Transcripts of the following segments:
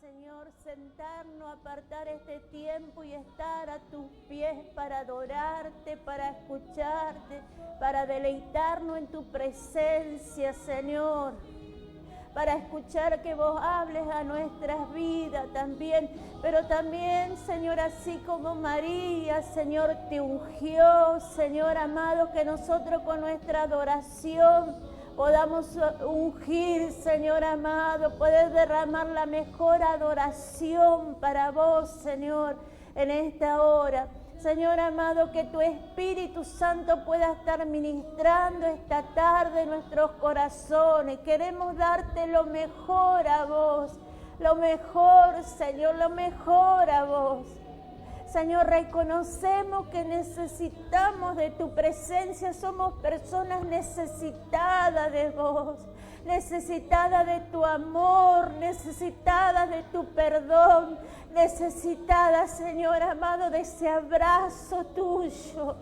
Señor, sentarnos, apartar este tiempo y estar a tus pies para adorarte, para escucharte, para deleitarnos en tu presencia, Señor. Para escuchar que vos hables a nuestras vidas también, pero también, Señor, así como María, Señor, te ungió, Señor amado, que nosotros con nuestra adoración podamos ungir, Señor amado, poder derramar la mejor adoración para vos, Señor, en esta hora. Señor amado, que tu Espíritu Santo pueda estar ministrando esta tarde en nuestros corazones. Queremos darte lo mejor a vos, lo mejor, Señor, lo mejor a vos. Señor, reconocemos que necesitamos de tu presencia, somos personas necesitadas de vos, necesitadas de tu amor, necesitadas de tu perdón, necesitadas, Señor amado, de ese abrazo tuyo,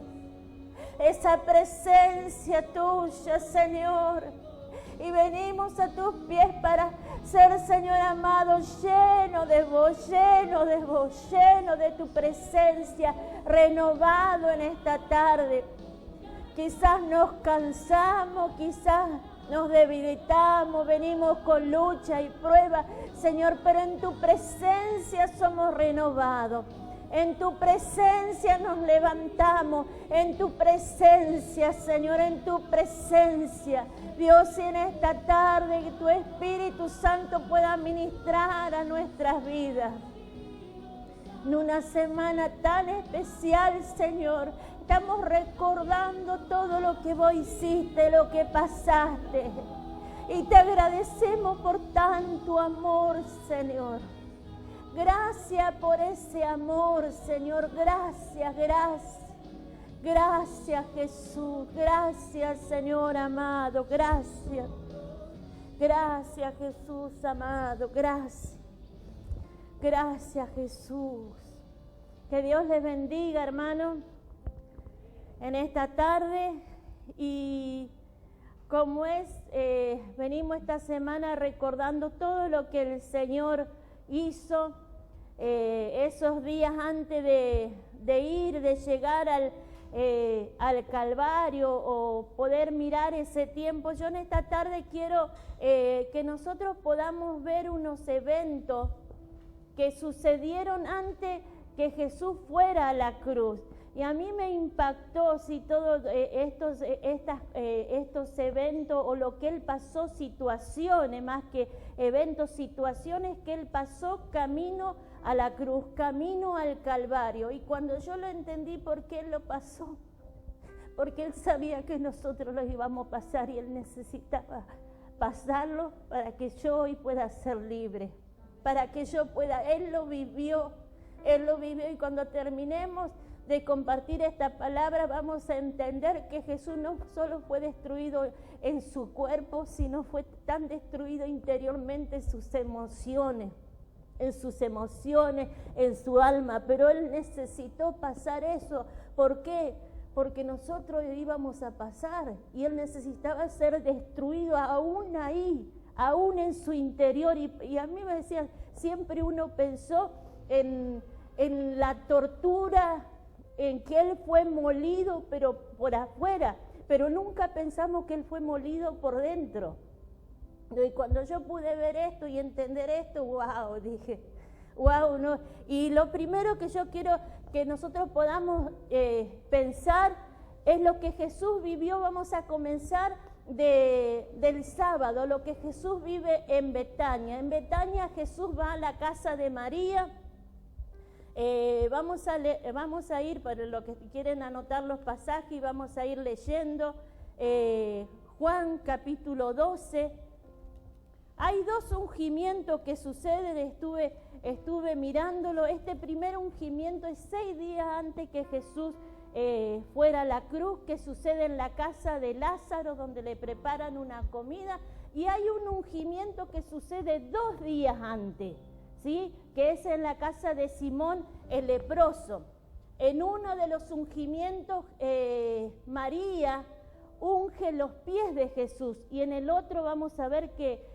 esa presencia tuya, Señor. Y venimos a tus pies para ser, Señor amado, lleno de vos, lleno de vos, lleno de tu presencia, renovado en esta tarde. Quizás nos cansamos, quizás nos debilitamos, venimos con lucha y prueba, Señor, pero en tu presencia somos renovados. En tu presencia nos levantamos, en tu presencia, Señor, en tu presencia. Dios, en esta tarde que tu Espíritu Santo pueda ministrar a nuestras vidas. En una semana tan especial, Señor, estamos recordando todo lo que vos hiciste, lo que pasaste. Y te agradecemos por tanto amor, Señor. Gracias por ese amor, Señor. Gracias, gracias. Gracias, Jesús. Gracias, Señor amado. Gracias. Gracias, Jesús amado. Gracias. Gracias, Jesús. Que Dios les bendiga, hermano, en esta tarde. Y como venimos esta semana recordando todo lo que el Señor hizo esos días antes de llegar al Calvario o poder mirar ese tiempo. Yo en esta tarde quiero que nosotros podamos ver unos eventos que sucedieron antes que Jesús fuera a la cruz. Y a mí me impactó todos estos eventos o lo que Él pasó, situaciones, más que eventos, situaciones que Él pasó camino a la cruz, camino al Calvario. Y cuando yo lo entendí por qué Él lo pasó, porque Él sabía que nosotros lo íbamos a pasar y Él necesitaba pasarlo para que yo hoy pueda ser libre, para que yo pueda, Él lo vivió y cuando terminemos de compartir esta palabra vamos a entender que Jesús no solo fue destruido en su cuerpo, sino fue tan destruido interiormente en sus emociones, en su alma, pero Él necesitó pasar eso. ¿Por qué? Porque nosotros íbamos a pasar y Él necesitaba ser destruido aún ahí, aún en su interior. Y a mí me decían, siempre uno pensó en la tortura, en que Él fue molido, pero por afuera, pero nunca pensamos que Él fue molido por dentro. Y cuando yo pude ver esto y entender esto, wow, dije, wow, no. Y lo primero que yo quiero que nosotros podamos pensar es lo que Jesús vivió. Vamos a comenzar del sábado, lo que Jesús vive en Betania. En Betania Jesús va a la casa de María. Vamos a ir, para los que quieren anotar los pasajes, y vamos a ir leyendo Juan capítulo 12. Hay dos ungimientos que suceden, estuve mirándolo. Este primer ungimiento es 6 días antes que Jesús fuera a la cruz, que sucede en la casa de Lázaro, donde le preparan una comida, y hay un ungimiento que sucede 2 días antes, ¿sí? Que es en la casa de Simón el leproso. En uno de los ungimientos, María unge los pies de Jesús, y en el otro vamos a ver que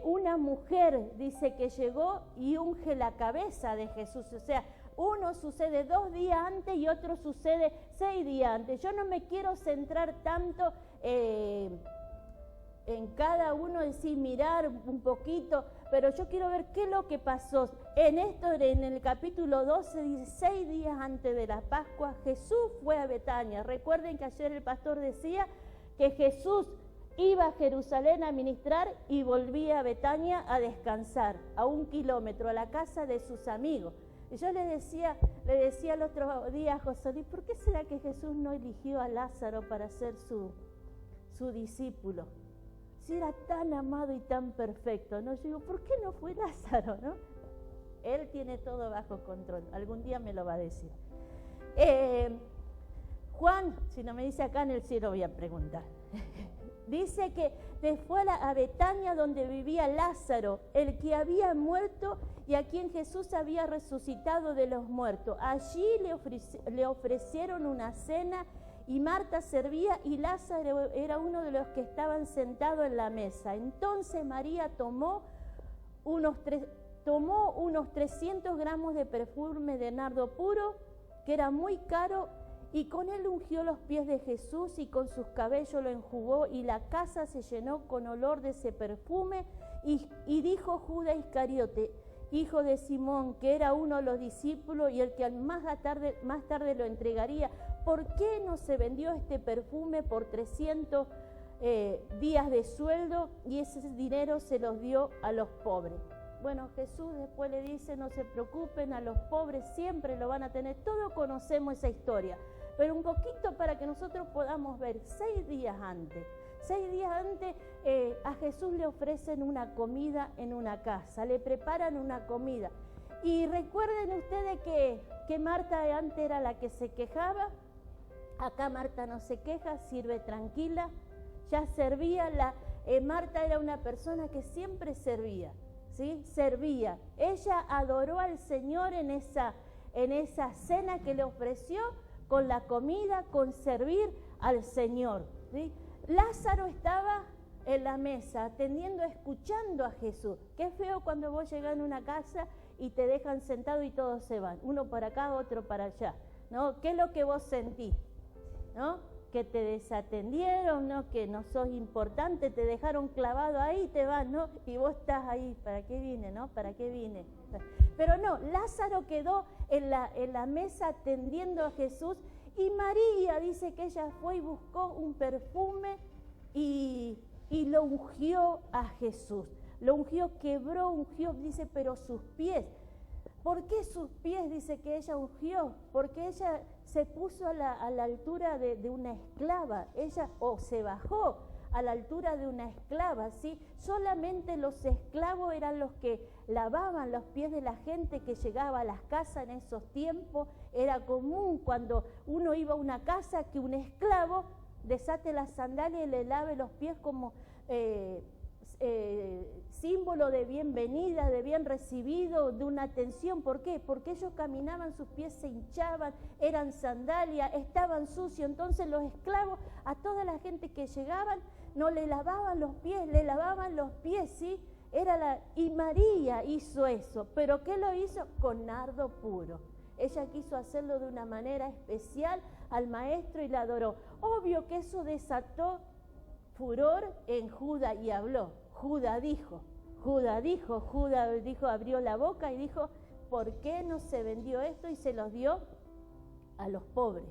una mujer, dice que llegó y unge la cabeza de Jesús. O sea, uno sucede 2 días antes y otro sucede 6 días antes. Yo no me quiero centrar tanto en cada uno, decir, mirar un poquito, pero yo quiero ver qué es lo que pasó. En el capítulo 12, 16 días antes de la Pascua, Jesús fue a Betania. Recuerden que ayer el pastor decía que Jesús iba a Jerusalén a ministrar y volvía a Betania a descansar, a 1 kilómetro, a la casa de sus amigos. Y yo le decía el otro día a José Luis, ¿por qué será que Jesús no eligió a Lázaro para ser su discípulo? Si era tan amado y tan perfecto, ¿no? Yo digo, ¿por qué no fue Lázaro, no? Él tiene todo bajo control, algún día me lo va a decir. Juan, si no me dice acá en el cielo voy a preguntar. Dice que fue a Betania donde vivía Lázaro, el que había muerto y a quien Jesús había resucitado de los muertos. Allí le ofrecieron una cena y Marta servía y Lázaro era uno de los que estaban sentados en la mesa. Entonces María tomó unos 300 gramos de perfume de nardo puro, que era muy caro, y con él ungió los pies de Jesús y con sus cabellos lo enjugó, y la casa se llenó con olor de ese perfume. Y dijo Judas Iscariote, hijo de Simón, que era uno de los discípulos y el que más tarde lo entregaría, ¿por qué no se vendió este perfume por 300 días de sueldo y ese dinero se los dio a los pobres? Bueno, Jesús después le dice, no se preocupen, a los pobres siempre lo van a tener. Todos conocemos esa historia, pero un poquito para que nosotros podamos ver. 6 días antes a Jesús le ofrecen una comida en una casa, le preparan una comida. Y recuerden ustedes que Marta antes era la que se quejaba. Acá Marta no se queja, sirve tranquila, ya servía. Marta era una persona que siempre servía, ¿sí? Servía. Ella adoró al Señor en esa cena que le ofreció, con la comida, con servir al Señor, ¿sí? Lázaro estaba en la mesa, atendiendo, escuchando a Jesús. Qué feo cuando vos llegás a una casa y te dejan sentado y todos se van, uno para acá, otro para allá, ¿no? ¿Qué es lo que vos sentís? ¿No? Que te desatendieron, ¿no? Que no sos importante, te dejaron clavado ahí y te van, ¿no? Y vos estás ahí, ¿para qué vine, no? ¿Para qué vine? Pero no, Lázaro quedó en la mesa atendiendo a Jesús, y María dice que ella fue y buscó un perfume y lo ungió a Jesús. Lo ungió, ungió, dice, pero sus pies. ¿Por qué sus pies? Dice que ella ungió, porque ella se puso a la altura de una esclava, se bajó a la altura de una esclava, ¿sí? Solamente los esclavos eran los que lavaban los pies de la gente que llegaba a las casas en esos tiempos. Era común cuando uno iba a una casa que un esclavo desate las sandalias y le lave los pies como símbolo de bienvenida, de bien recibido, de una atención. ¿Por qué? Porque ellos caminaban, sus pies se hinchaban, eran sandalias, estaban sucios. Entonces los esclavos, a toda la gente que llegaban, no le lavaban los pies, le lavaban los pies, ¿sí? Y María hizo eso. ¿Pero qué lo hizo? Con nardo puro. Ella quiso hacerlo de una manera especial al maestro y la adoró. Obvio que eso desató furor en Judas y habló. Judas dijo, abrió la boca y dijo, ¿por qué no se vendió esto y se los dio a los pobres?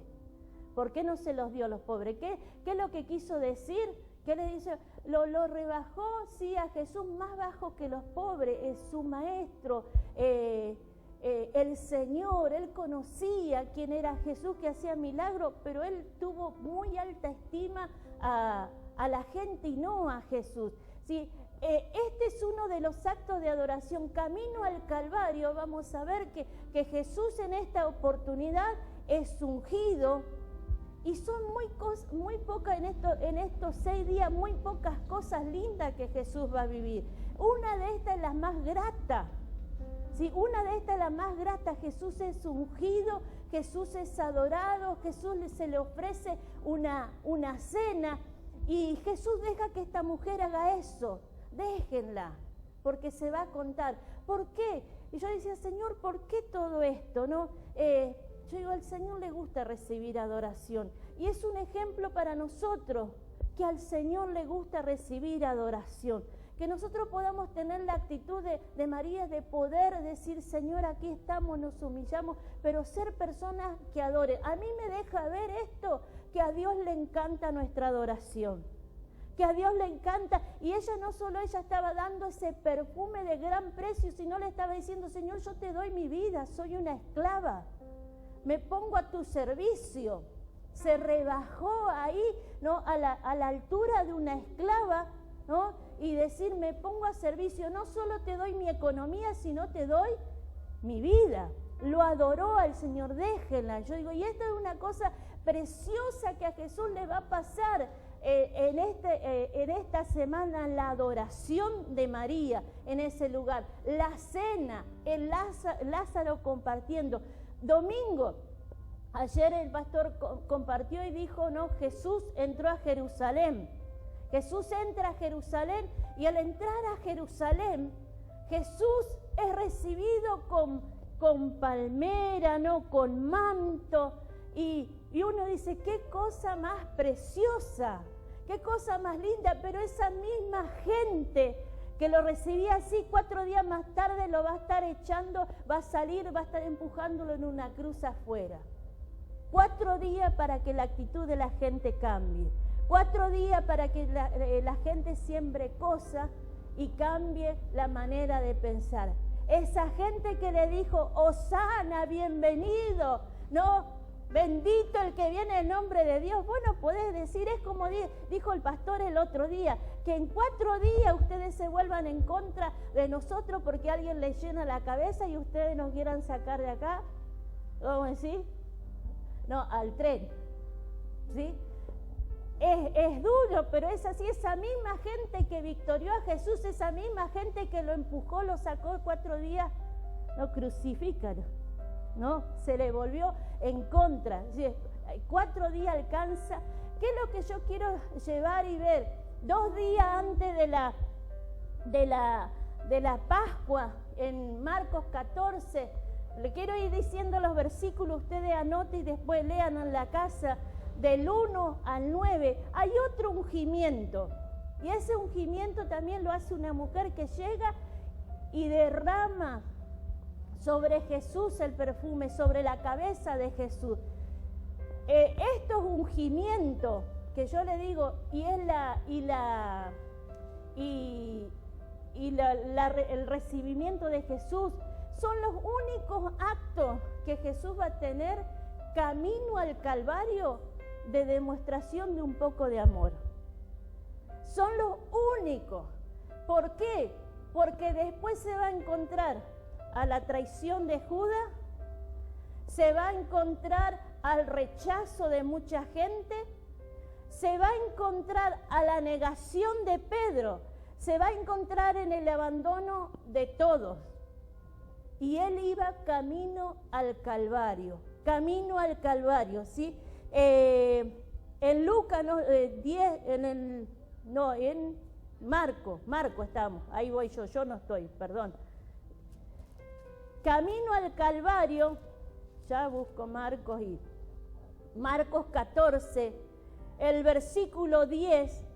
¿Por qué no se los dio a los pobres? ¿Qué es lo que quiso decir? ¿Qué le dice? Lo rebajó, sí, a Jesús más bajo que los pobres, es su maestro, el Señor. Él conocía quién era Jesús, que hacía milagros, pero él tuvo muy alta estima a la gente y no a Jesús. Sí, este es uno de los actos de adoración. Camino al Calvario vamos a ver que Jesús en esta oportunidad es ungido, y son muy pocas en estos 6 días, muy pocas cosas lindas que Jesús va a vivir. Una de estas es la más grata. ¿Sí? Una de estas es la más grata. Jesús es ungido, Jesús es adorado, Jesús se le ofrece una cena. Y Jesús deja que esta mujer haga eso. Déjenla. porque se va a contar. ¿Por qué? Y yo decía, Señor, ¿por qué todo esto? ¿No? Yo digo, al Señor le gusta recibir adoración. Y es un ejemplo para nosotros, que al Señor le gusta recibir adoración. Que nosotros podamos tener la actitud de María, de poder decir, Señor, aquí estamos, nos humillamos, pero ser personas que adoren. A mí me deja ver esto, que a Dios le encanta nuestra adoración. Que a Dios le encanta, y ella no solo ella estaba dando ese perfume de gran precio, sino le estaba diciendo, Señor, yo te doy mi vida, soy una esclava, me pongo a tu servicio. Se rebajó ahí, ¿no? a la altura de una esclava, ¿no? Y decir, me pongo a servicio, no solo te doy mi economía, sino te doy mi vida. Lo adoró al Señor, déjenla. Yo digo, y esta es una cosa preciosa que a Jesús le va a pasar en esta semana, la adoración de María en ese lugar, la cena, el Lázaro compartiendo. Domingo, ayer el pastor compartió y dijo, no, Jesús entró a Jerusalén. Jesús entra a Jerusalén, y al entrar a Jerusalén, Jesús es recibido con palmera, ¿no? Con manto, y uno dice, qué cosa más preciosa, qué cosa más linda, pero esa misma gente que lo recibía así, 4 días más tarde lo va a estar echando, va a salir, va a estar empujándolo en una cruz afuera. 4 días para que la actitud de la gente cambie. 4 días para que la gente siembre cosas y cambie la manera de pensar. Esa gente que le dijo, Hosana, bienvenido, no, bendito el que viene en nombre de Dios. Bueno, podés decir, es como dijo el pastor el otro día, que en 4 días ustedes se vuelvan en contra de nosotros porque alguien les llena la cabeza y ustedes nos quieran sacar de acá. ¿Cómo decir? No, al tren, ¿sí? Es duro, pero es así. Esa misma gente que victorió a Jesús, esa misma gente que lo empujó, lo sacó 4 días, no, crucifícalo, ¿no? Se le volvió en contra. 4 días alcanza. ¿Qué es lo que yo quiero llevar y ver? 2 días antes de la Pascua, en Marcos 14, le quiero ir diciendo los versículos, ustedes anoten y después lean en la casa. Del 1 al 9, hay otro ungimiento, y ese ungimiento también lo hace una mujer que llega y derrama sobre Jesús el perfume, sobre la cabeza de Jesús. Estos ungimientos que yo le digo, y es el recibimiento de Jesús, son los únicos actos que Jesús va a tener camino al Calvario de demostración de un poco de amor. Son los únicos. ¿Por qué? Porque después se va a encontrar a la traición de Judas, se va a encontrar al rechazo de mucha gente, se va a encontrar a la negación de Pedro, se va a encontrar en el abandono de todos. Y él iba camino al Calvario, ¿sí? En Lucas 10, en Marco estamos, ahí voy yo no estoy, perdón. Camino al Calvario, ya busco Marcos, y Marcos 14, el versículo 10,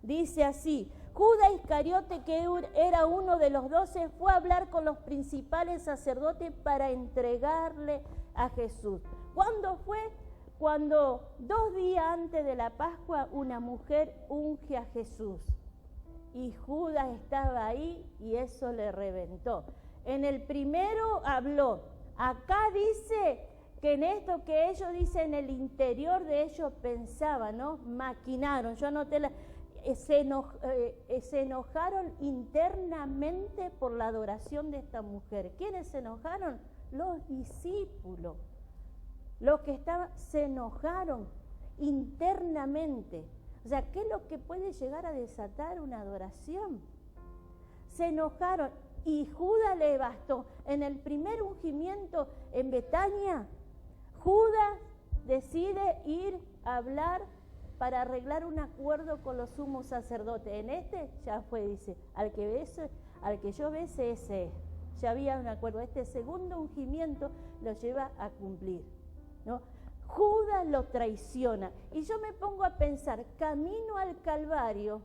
dice así: Judas Iscariote, que era uno de los 12, fue a hablar con los principales sacerdotes para entregarle a Jesús. ¿Cuándo fue? Cuando 2 días antes de la Pascua una mujer unge a Jesús. Y Judas estaba ahí y eso le reventó. En el primero habló. Acá dice que en esto que ellos dicen, en el interior de ellos pensaban, ¿no? Maquinaron. Yo anoté se enojaron internamente por la adoración de esta mujer. ¿Quiénes se enojaron? Los discípulos. Los que estaban, se enojaron internamente. O sea, ¿qué es lo que puede llegar a desatar una adoración? Se enojaron y Judas le bastó. En el primer ungimiento en Betania, Judas decide ir a hablar para arreglar un acuerdo con los sumos sacerdotes. En este ya fue, dice, al que al que yo bese, ese es. Ya había un acuerdo, este segundo ungimiento lo lleva a cumplir, ¿no? Judas lo traiciona, y yo me pongo a pensar, camino al Calvario,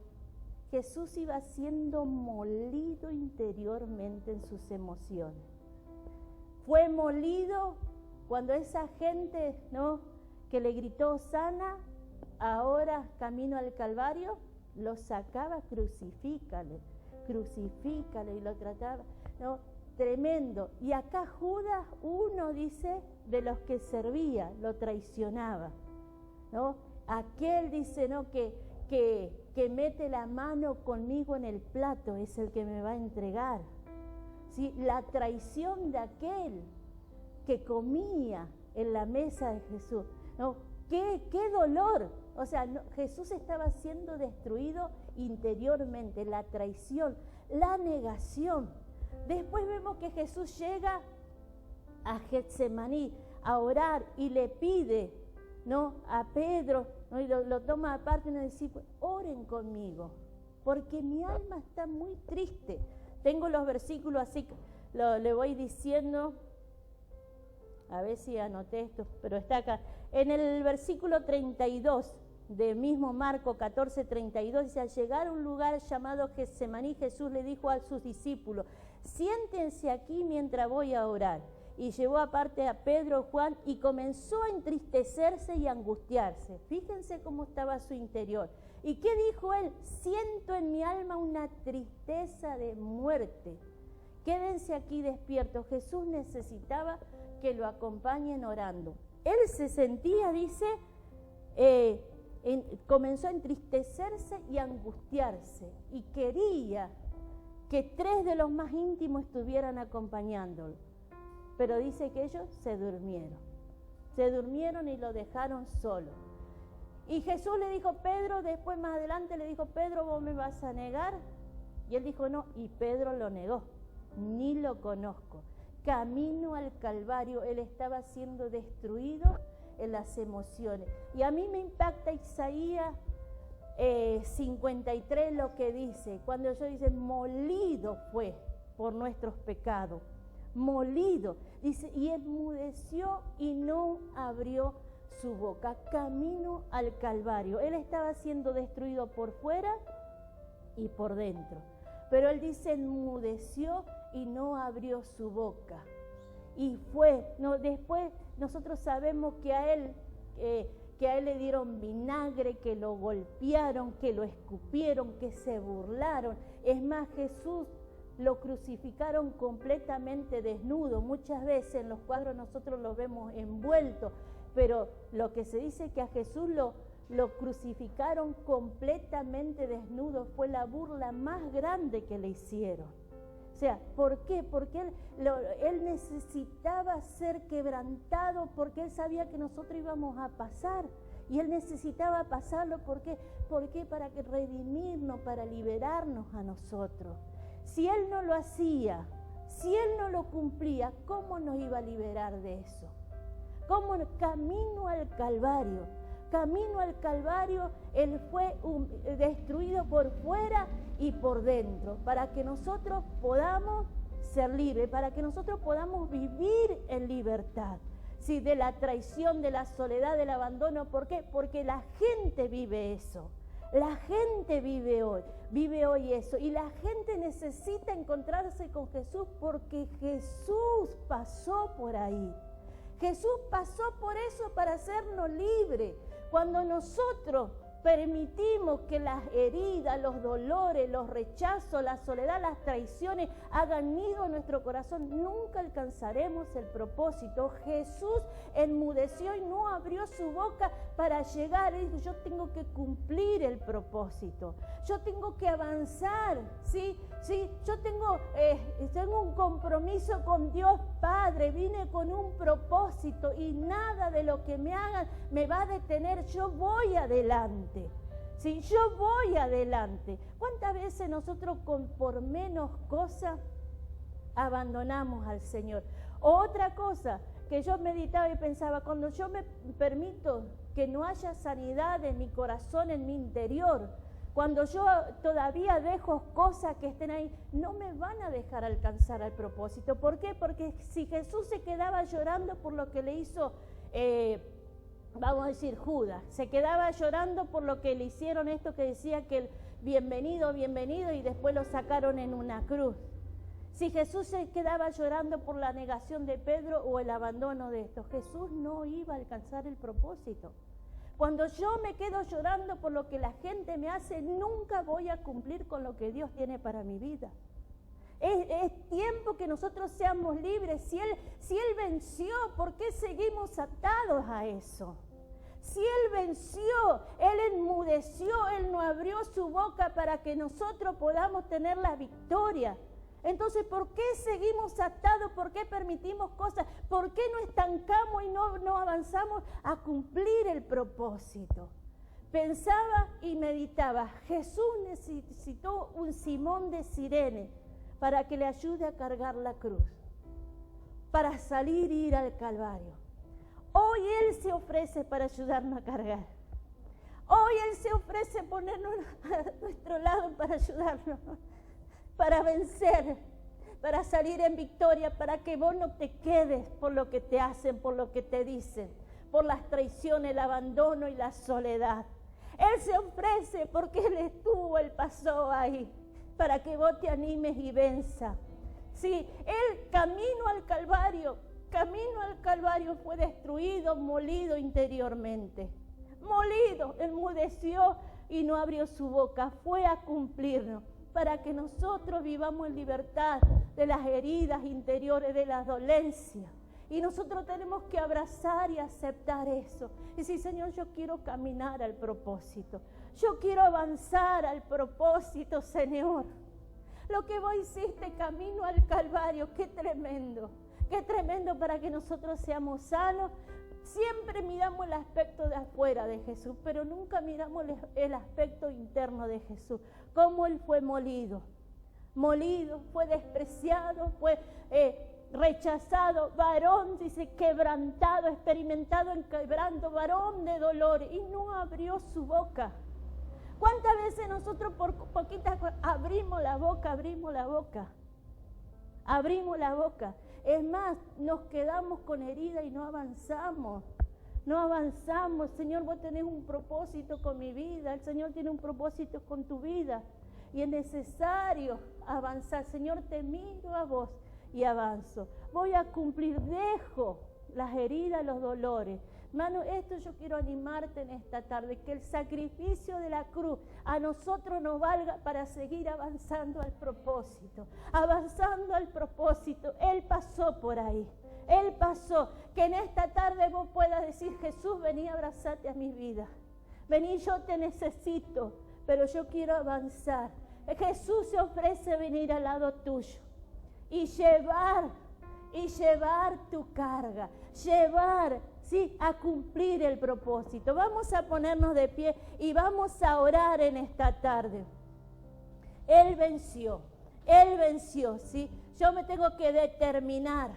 Jesús iba siendo molido interiormente en sus emociones. Fue molido cuando esa gente, ¿no?, que le gritó Hosana, ahora camino al Calvario, lo sacaba, crucifícale, y lo trataba, ¿no? Tremendo. Y acá Judas, uno dice, de los que servía, lo traicionaba, ¿no? Aquel dice, ¿no?, que mete la mano conmigo en el plato es el que me va a entregar. ¿Sí? La traición de aquel que comía en la mesa de Jesús, ¿no? ¡Qué dolor! O sea, no, Jesús estaba siendo destruido interiormente, la traición, la negación. Después vemos que Jesús llega a Getsemaní a orar y le pide, ¿no?, a Pedro, ¿no?, y lo toma aparte y nos dice, oren conmigo, porque mi alma está muy triste. Tengo los versículos así, le voy diciendo, a ver si anoté esto, pero está acá. En el versículo 32 de mismo Marco 14:32, dice, al llegar a un lugar llamado Getsemaní, Jesús le dijo a sus discípulos, siéntense aquí mientras voy a orar. Y llevó aparte a Pedro, Juan, y comenzó a entristecerse y a angustiarse. Fíjense cómo estaba su interior. ¿Y qué dijo él? Siento en mi alma una tristeza de muerte. Quédense aquí despiertos. Jesús necesitaba que lo acompañen orando. Él se sentía, dice, comenzó a entristecerse y a angustiarse. Y quería que 3 de los más íntimos estuvieran acompañándolo. Pero dice que ellos se durmieron y lo dejaron solo. Y Jesús le dijo, Pedro, después más adelante le dijo, Pedro, ¿vos me vas a negar? Y él dijo, no, y Pedro lo negó, ni lo conozco. Camino al Calvario, él estaba siendo destruido en las emociones. Y a mí me impacta Isaías 53 lo que dice, cuando yo dice, molido fue por nuestros pecados. Molido, dice, y enmudeció y no abrió su boca. Camino al Calvario. Él estaba siendo destruido por fuera y por dentro. Pero él dice, enmudeció y no abrió su boca. Y fue, no, después nosotros sabemos que a él le dieron vinagre, que lo golpearon, que lo escupieron, que se burlaron. Es más, Jesús lo crucificaron completamente desnudo. Muchas veces en los cuadros nosotros lo vemos envuelto, pero lo que se dice que a Jesús lo crucificaron completamente desnudo fue la burla más grande que le hicieron. O sea, ¿por qué? Porque él necesitaba ser quebrantado, porque él sabía que nosotros íbamos a pasar. Y él necesitaba pasarlo, ¿por qué? Porque para redimirnos, para liberarnos a nosotros. Si él no lo hacía, si él no lo cumplía, ¿cómo nos iba a liberar de eso? ¿Cómo? Camino al Calvario. Camino al Calvario, él fue destruido por fuera y por dentro, para que nosotros podamos ser libres, para que nosotros podamos vivir en libertad. Sí, de la traición, de la soledad, del abandono. ¿Por qué? Porque la gente vive eso. La gente vive hoy eso, y la gente necesita encontrarse con Jesús porque Jesús pasó por ahí. Jesús pasó por eso para hacernos libres. Cuando nosotros permitimos que las heridas, los dolores, los rechazos, la soledad, las traiciones hagan nido en nuestro corazón, nunca alcanzaremos el propósito. Jesús enmudeció y no abrió su boca para llegar. Él dijo, yo tengo que cumplir el propósito, yo tengo que avanzar, ¿sí? Yo tengo un compromiso con Dios Padre, vine con un propósito y nada de lo que me hagan me va a detener. Yo voy adelante, ¿sí? Yo voy adelante. ¿Cuántas veces nosotros por menos cosas abandonamos al Señor? Otra cosa que yo meditaba y pensaba, cuando yo me permito que no haya sanidad en mi corazón, en mi interior, cuando yo todavía dejo cosas que estén ahí, no me van a dejar alcanzar al propósito. ¿Por qué? Porque si Jesús se quedaba llorando por lo que le hizo, vamos a decir, Judas, se quedaba llorando por lo que le hicieron esto que decía que el bienvenido, bienvenido, y después lo sacaron en una cruz. Si Jesús se quedaba llorando por la negación de Pedro o el abandono de estos, Jesús no iba a alcanzar el propósito. Cuando yo me quedo llorando por lo que la gente me hace, nunca voy a cumplir con lo que Dios tiene para mi vida. Es tiempo que nosotros seamos libres. Si Él venció, ¿por qué seguimos atados a eso? Si Él venció, Él enmudeció, Él no abrió su boca para que nosotros podamos tener la victoria. Entonces, ¿por qué seguimos atados? ¿Por qué permitimos cosas? ¿Por qué no estancamos y no avanzamos a cumplir el propósito? Pensaba y meditaba, Jesús necesitó un Simón de Cirene para que le ayude a cargar la cruz, para salir e ir al Calvario. Hoy Él se ofrece para ayudarnos a cargar. Hoy Él se ofrece ponernos a nuestro lado para ayudarnos, para vencer, para salir en victoria, para que vos no te quedes por lo que te hacen, por lo que te dicen, por las traiciones, el abandono y la soledad. Él se ofrece porque Él estuvo, Él pasó ahí, para que vos te animes y venza. Sí, Él camino al Calvario fue destruido, molido interiormente. Molido, enmudeció y no abrió su boca, fue a cumplirnos, para que nosotros vivamos en libertad de las heridas interiores, de las dolencias. Y nosotros tenemos que abrazar y aceptar eso. Y decir, Señor, yo quiero caminar al propósito. Yo quiero avanzar al propósito, Señor. Lo que vos hiciste camino al Calvario, qué tremendo para que nosotros seamos sanos. Siempre miramos el aspecto de afuera de Jesús, pero nunca miramos el aspecto interno de Jesús. Cómo Él fue molido, fue despreciado, fue rechazado, varón, dice, quebrantado, experimentado en quebranto, varón de dolores, y no abrió su boca. ¿Cuántas veces nosotros por poquitas cosas abrimos la boca? Es más, nos quedamos con herida y no avanzamos. Señor, vos tenés un propósito con mi vida, el Señor tiene un propósito con tu vida. Y es necesario avanzar. Señor, te miro a vos y avanzo. Voy a cumplir, dejo las heridas, los dolores. Hermano, esto yo quiero animarte en esta tarde, que el sacrificio de la cruz a nosotros nos valga para seguir avanzando al propósito. Él pasó por ahí. Él pasó. Que en esta tarde vos puedas decir, Jesús, vení, abrazate a mi vida. Vení, yo te necesito, pero yo quiero avanzar. Jesús se ofrece venir al lado tuyo y llevar tu carga, ¿sí?, a cumplir el propósito. Vamos a ponernos de pie y vamos a orar en esta tarde. Él venció, ¿sí? Yo me tengo que determinar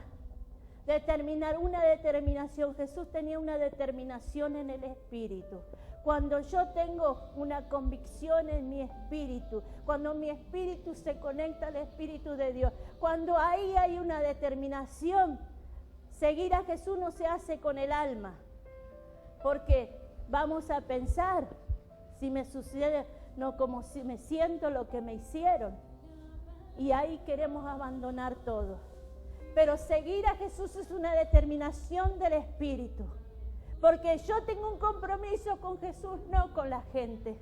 una determinación. Jesús tenía una determinación en el espíritu. Cuando yo tengo una convicción en mi espíritu, cuando mi espíritu se conecta al Espíritu de Dios, cuando ahí hay una determinación, seguir a Jesús no se hace con el alma, porque vamos a pensar, si me sucede, no como si me siento lo que me hicieron, y ahí queremos abandonar todo. Pero seguir a Jesús es una determinación del Espíritu. Porque yo tengo un compromiso con Jesús, no con la gente.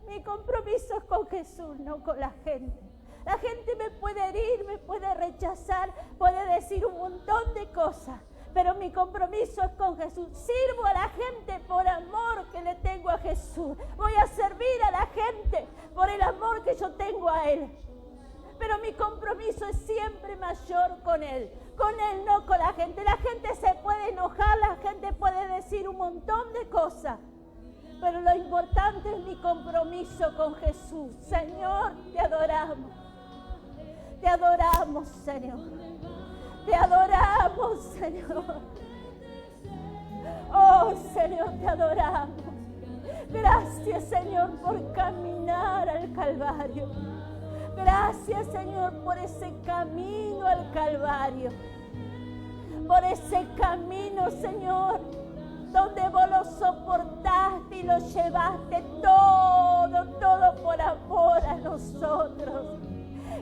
Mi compromiso es con Jesús, no con la gente. La gente me puede herir, me puede rechazar, puede decir un montón de cosas. Pero mi compromiso es con Jesús. Sirvo a la gente por amor que le tengo a Jesús. Voy a servir a la gente por el amor que yo tengo a Él. Pero mi compromiso es siempre mayor con Él, no con la gente. La gente se puede enojar, la gente puede decir un montón de cosas, pero lo importante es mi compromiso con Jesús. Señor, te adoramos, Señor, te adoramos, Señor. Oh, Señor, te adoramos. Gracias, Señor, por caminar al Calvario. Gracias, Señor, por ese camino al Calvario. Por ese camino, Señor, donde vos lo soportaste y lo llevaste todo por amor a nosotros.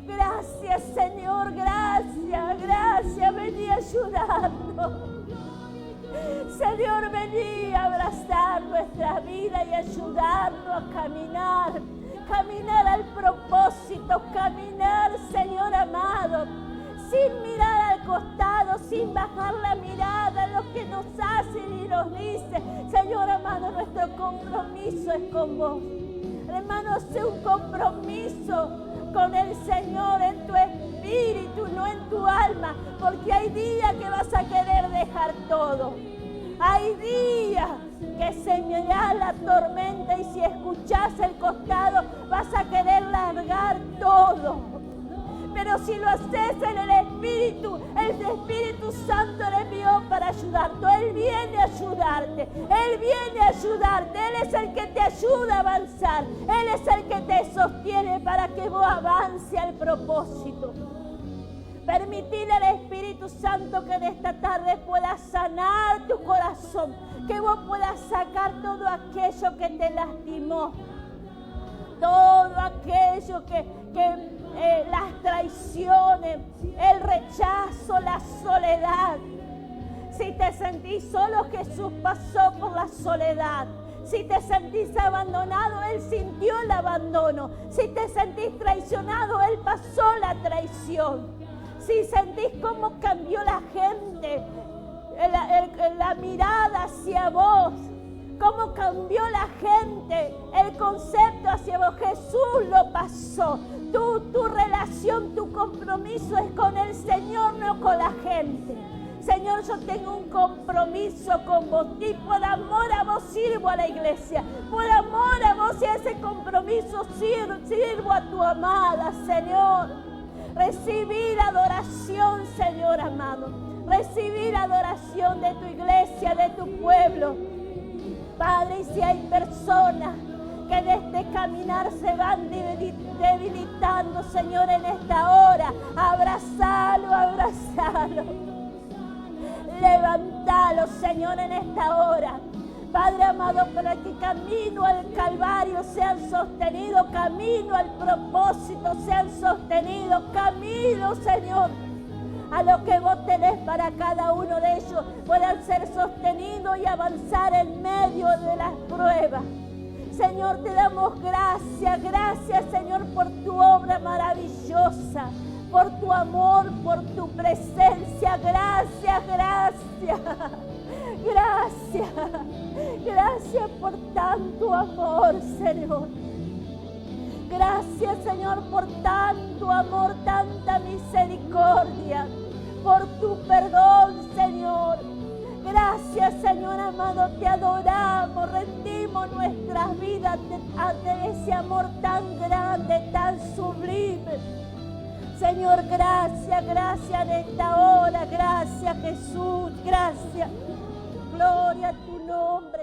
Gracias, Señor, gracias, vení a ayudarnos. Señor, vení a abrazar nuestra vida y ayudarnos a caminar al propósito, caminar, Señor amado, sin mirar al costado, sin bajar la mirada a lo que nos hacen y nos dicen. Señor amado, nuestro compromiso es con vos. Hermano, sé un compromiso con el Señor en tu espíritu, no en tu alma, porque hay días que vas a querer dejar todo. Hay días que se mirá la tormenta y si escuchás el costado vas a querer largar todo. Pero si lo haces en el Espíritu Santo le envió para ayudarte. Él viene a ayudarte. Él es el que te ayuda a avanzar. Él es el que te sostiene para que vos avance al propósito. Permitir al Espíritu Santo que de esta tarde pueda sanar tu corazón, que vos puedas sacar todo aquello que te lastimó, todo aquello que las traiciones, el rechazo, la soledad. Si te sentís solo, Jesús pasó por la soledad. Si te sentís abandonado, Él sintió el abandono. Si te sentís traicionado, Él pasó la traición. Si sentís cómo cambió la gente, la mirada hacia vos, cómo cambió la gente, el concepto hacia vos, Jesús lo pasó. Tu relación, tu compromiso es con el Señor, no con la gente. Señor, yo tengo un compromiso con vos y por amor a vos sirvo a la iglesia. Por amor a vos y a ese compromiso sirvo a tu amada, Señor. Recibir adoración, Señor amado. Recibir adoración de tu iglesia, de tu pueblo. Padre, y si hay personas que de este caminar se van debilitando, Señor, en esta hora, abrazalo. Levántalo, Señor, en esta hora. Padre amado, para que camino al Calvario sean sostenidos, camino al propósito sean sostenidos, camino, Señor, a lo que vos tenés para cada uno de ellos, puedan ser sostenidos y avanzar en medio de las pruebas. Señor, te damos gracias, Señor, por tu obra maravillosa, por tu amor, por tu presencia. Gracias por tanto amor, Señor. Gracias, Señor, por tanto amor, tanta misericordia, por tu perdón, Señor. Gracias, Señor amado, te adoramos, rendimos nuestras vidas ante ese amor tan grande, tan sublime. Señor, gracias en esta hora, gracias Jesús, gracias. Gloria a tu nombre.